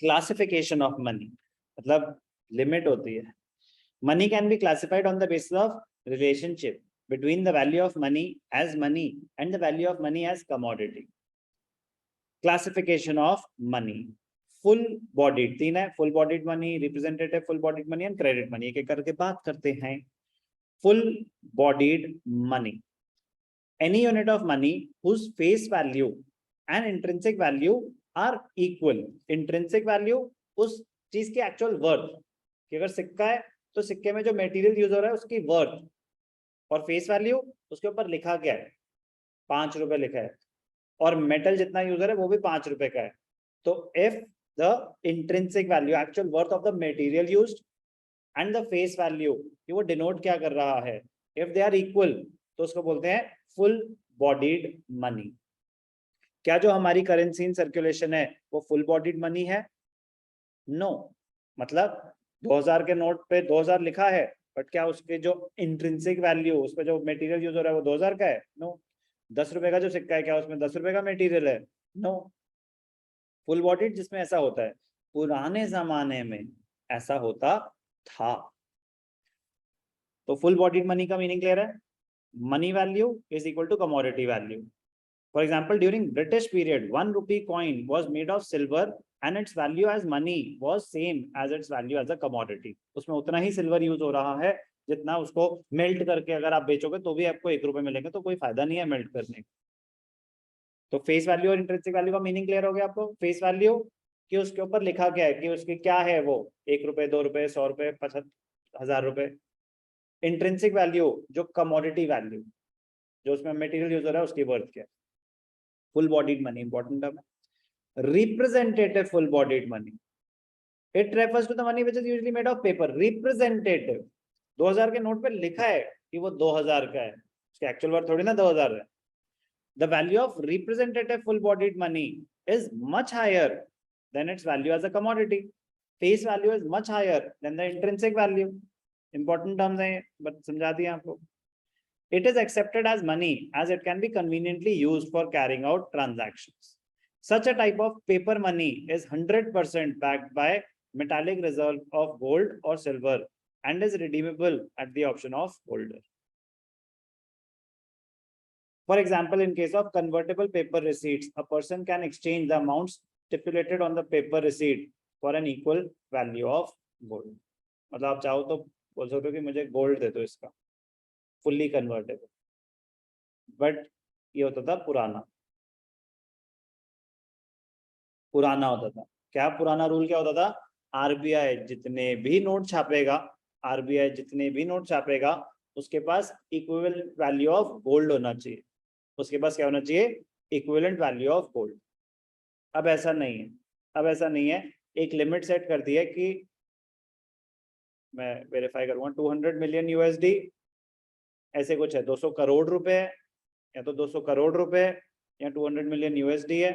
Classification of money, मतलब limit होती है। Money can be classified on the basis of relationship between the value of money as money and the value of money as commodity. Classification of money, full bodied, तीन है, full bodied money, representative full bodied money and credit money। एक एक करके बात करते हैं। full bodied money, any unit of money whose face value and intrinsic value are equal। intrinsic value उस चीज की एक्चुअल वर्थ, कि अगर सिक्का है तो सिक्के में जो मटेरियल यूज हो रहा है उसकी वर्थ, और फेस वैल्यू उसके ऊपर लिखा क्या है, 5 रुपए लिखा है, और मेटल जितना यूजर है वो भी 5 रुपए का है। तो if the intrinsic value, actual worth of the material used and the face value, ये वो डिनोट क्या कर रहा है, इफ दे आर इक्वल तो उसको बोलते हैं फुल बॉडीड मनी। क्या जो हमारी करेंसी इन सर्कुलेशन है वो फुल बॉडीड मनी है? नो मतलब 2000 के नोट पे 2000 लिखा है, बट क्या उसके जो इंट्रिंसिक वैल्यू, उस पर जो मटेरियल यूज हो रहा है वो 2000 का है? नो। 10 रुपए का जो सिक्का है क्या उसमें 10 रुपए का मटेरियल है? नो। फुल बॉडीड जिसमें ऐसा होता है, पुराने जमाने में ऐसा होता था। तो फुल बॉडीड मनी का मीनिंग क्लियर है? Money value is equal to commodity value. For example, during British period, 1 rupee coin was made of silver and its value as money was same as its value as a commodity. उसमें उतना ही silver use हो रहा है जितना उसको melt करके अगर आप बेचोगे तो भी आपको 1 रुपए मिलेंगे, तो कोई फायदा नहीं है मेल्ट करने का। तो फेस वैल्यू और इंट्रिंसिक वैल्यू का मीनिंग क्लियर हो गया आपको? फेस वैल्यू कि उसके ऊपर लिखा क्या है, कि उसकी क्या है वो, 1 रुपए, 2 रुपए, 100 रुपए, 50,000 रुपए। इंट्रिंसिक वैल्यू जो कमोडिटी वैल्यू, जो उसमें मटेरियल यूज हो रहा है उसकी वर्थ क्या है। Full bodied money important term है। Representative full bodied money, it refers to the money which is usually made of paper. Representative, 2000 के नोट पे लिखा है कि वो 2000 का है, उसकी एक्चुअल वर्थ थोड़ी ना 2000 है। The value of representative full bodied money is much higher than its value as a commodity. Face value is much higher than the intrinsic value. Important terms हैं, बट समझा दिया आपको। It is accepted as money as it can be conveniently used for carrying out transactions. Such a type of paper money is 100% backed by metallic reserve of gold or silver and is redeemable at the option of holder. For example, in case of convertible paper receipts, a person can exchange the amounts stipulated on the paper receipt for an equal value of gold. मतलब आप चाहो तो बोल सकते हो कि मुझे gold दे दो इसका, फुल्ली कन्वर्टेबल। बट ये होता था पुराना होता था। क्या पुराना रूल क्या होता था? आरबीआई जितने भी नोट छापेगा, आरबीआई जितने भी नोट छापेगा उसके पास इक्विवेलेंट वैल्यू ऑफ गोल्ड होना चाहिए। उसके पास क्या होना चाहिए? Equivalent value of gold. अब ऐसा नहीं है, अब ऐसा नहीं है। एक लिमिट सेट कर दी है कि मैं वेरीफाई करूंगा, 200 मिलियन यूएसडी ऐसे कुछ है, 200 करोड़ रुपए है, या तो 200 करोड़ रुपए या 200 मिलियन यूएसडी है,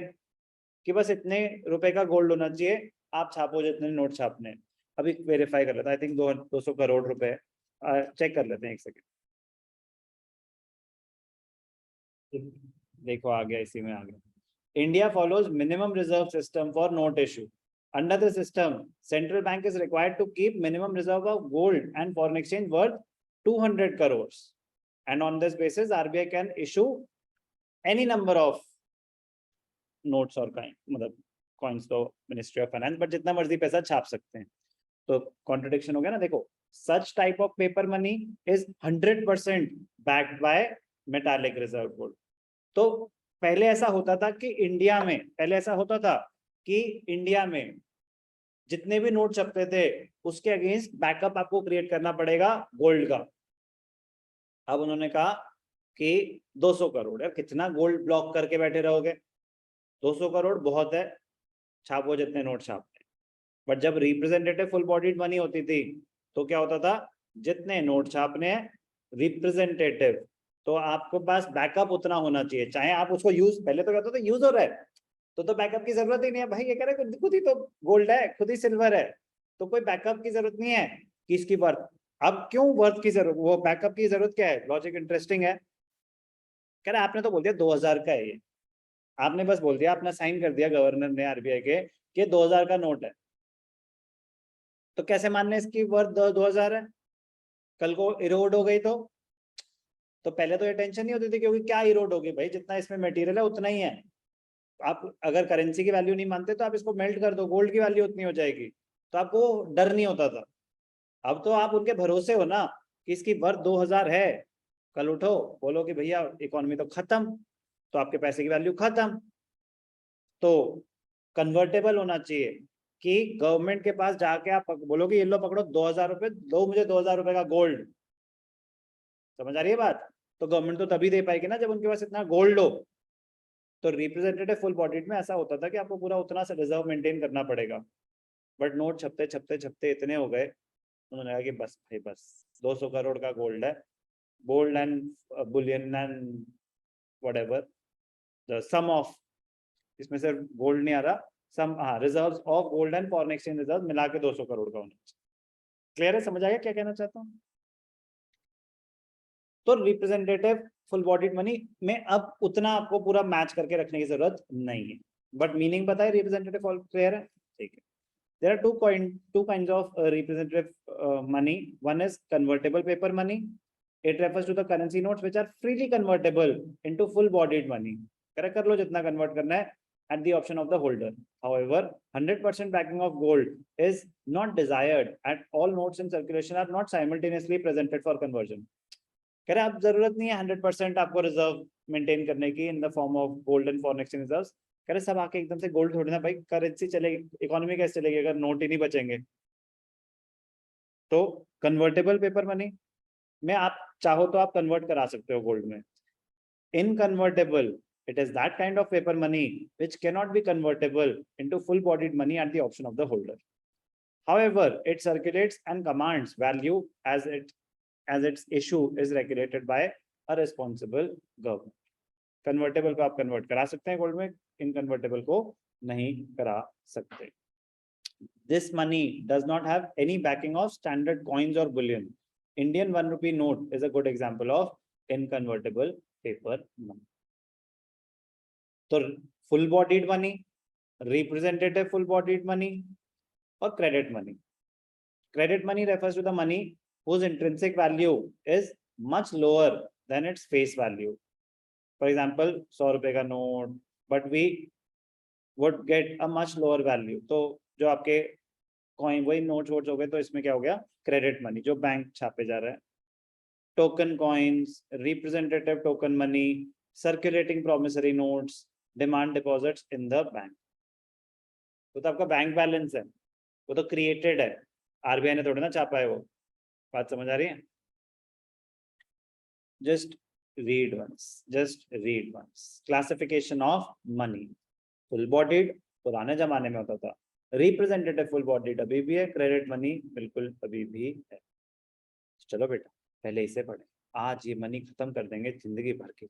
कि बस इतने रुपए का गोल्ड होना चाहिए, आप छापो जितने नोट छापने। अभी वेरीफाई कर लेता, आई थिंक 200 करोड़ रुपए, चेक कर लेते हैं एक सेकेंड। देखो आ गया, इसी में आ गया। India follows minimum reserve system for note issue. Under the system central bank is required to keep minimum reserve of gold and foreign exchange worth 200 crore, and on this basis RBI can issue any number of notes or मतलब coins तो ministry of finance, but जितना मर्जी पैसा छाप सकते हैं। तो contradiction हो गया ना। देखो, such type of paper money is 100% backed by metallic reserve gold। तो पहले ऐसा होता था कि इंडिया में जितने भी नोट छपते थे उसके अगेंस्ट बैकअप आपको क्रिएट करना पड़ेगा गोल्ड का। अब उन्होंने कहा कि 200 करोड़, यार कितना गोल्ड ब्लॉक करके बैठे रहोगे, 200 करोड़ बहुत है, छापो जितने नोट छापते। बट जब रिप्रेजेंटेटिव फुल बॉडीड मनी होती थी तो क्या होता था, जितने नोट छापने हैं रिप्रेजेंटेटिव, तो आपके पास बैकअप उतना होना चाहिए, चाहे आप उसको यूज, पहले तो कहते थे यूज हो रहा है तो बैकअप की जरूरत ही नहीं है भाई, ये कह रहे खुद ही तो गोल्ड है, खुद ही सिल्वर है, तो कोई बैकअप की जरूरत नहीं है कि इसकी वर्थ। अब क्यों वर्थ की जरूरत, वो बैकअप की जरूरत क्या है? लॉजिक इंटरेस्टिंग है। कह रहे आपने तो बोल दिया 2000 का है ये, आपने बस बोल दिया, आपने साइन कर दिया गवर्नर ने आरबीआई के कि 2000 का नोट है, तो कैसे मानने इसकी वर्थ 2000 है? कल को इरोड हो गई तो पहले तो ये टेंशन नहीं होती थी, क्योंकि क्या इरोड होगी भाई, जितना इसमें मटेरियल है उतना ही है। आप अगर करेंसी की वैल्यू नहीं मानते तो आप इसको मेल्ट कर दो, गोल्ड की वैल्यू उतनी हो जाएगी, तो आपको डर नहीं होता था। अब तो आप उनके भरोसे हो ना कि इसकी वर्थ 2000 है, कल उठो बोलो कि भैया इकोनॉमी तो खत्म, तो आपके पैसे की वैल्यू खत्म। तो कन्वर्टेबल होना चाहिए कि गवर्नमेंट के पास जाके आप बोलो कि ये लो पकड़ो 2000 रुपए, दो मुझे 2000 रुपए का गोल्ड। समझ आ रही है बात? तो गवर्नमेंट तो तभी दे पाएगी ना जब उनके पास इतना गोल्ड हो। तो रिप्रेजेंटेटिव फुल बॉडीड में ऐसा होता था कि आपको पूरा उतना सा रिजर्व मेंटेन करना पड़ेगा। बट नोट छपते छपते छपते इतने हो गए, उन्होंने कहा कि बस भाई बस 200 करोड़ का गोल्ड है, gold and bullion and whatever the sum of, इसमें सिर्फ गोल्ड नहीं आ रहा, सम हाँ reserves of gold and foreign exchange reserve मिला के 200 करोड़ का होना चाहिए। क्लियर है? समझ आ गया क्या कहना चाहता हूँ? तो रिप्रेजेंटेटिव फुल बॉडीड मनी में अब उतना आपको पूरा मैच करके रखने की जरूरत नहीं है, बट मीनिंग बताए रिप्रेजेंटेटिव फॉल क्लियर है? ठीक है। There are two kinds of representative money. One is convertible paper money. It refers to the currency notes which are freely convertible into full-bodied money. Correct कर लो जितना convert करना है at the option of the holder. However, 100% backing of gold is not desired, and all notes in circulation are not simultaneously presented for conversion. कह रहे आप जरूरत नहीं है 100% आपको रिजर्व मेंटेन करने की in the form of gold and foreign exchange reserves. कह रहे सब आके एकदम से गोल्ड थोड़ी ना भाई, करेंसी चलेगी, इकोनॉमी कैसे चलेगी अगर नोट ही नहीं बचेंगे? तो कन्वर्टेबल पेपर मनी में आप चाहो तो आप कन्वर्ट करा सकते हो गोल्ड में। इनकन्वर्टेबल, it is that kind of paper money which cannot be convertible into full bodied money at the option of the holder. However, it circulates and commands value as its issue is regulated by a responsible government. Convertible को आप convert करा सकते हैं gold में, इनकन्वर्टेबल को नहीं करा सकते। This money does not have any backing of standard coins or bullion. Indian 1 rupee note is a good example of inconvertible paper money. तो full bodied money, representative full bodied money और credit money. Credit money refers to the money whose intrinsic value is much lower than its face value. For example, 100 रुपए का note, but we would get a much lower value. तो जो आपके coin वही note vote हो गए, तो इसमें क्या हो गया? क्रेडिट मनी, जो बैंक छापे जा रहे हैं। Token coins, representative token money, circulating promissory notes, demand deposits in the bank. तो आपका बैंक बैलेंस है, वो तो क्रिएटेड है, आरबीआई ने थोड़ी ना छापा है वो। बात समझ आ रही है? Just read once classification of money. Full bodied पुराने जमाने में होता था, रिप्रेजेंटेटिव फुल बॉडीड अभी भी है, क्रेडिट मनी बिल्कुल अभी भी है। चलो बेटा पहले इसे पढ़े, आज ये मनी खत्म कर देंगे जिंदगी भर की।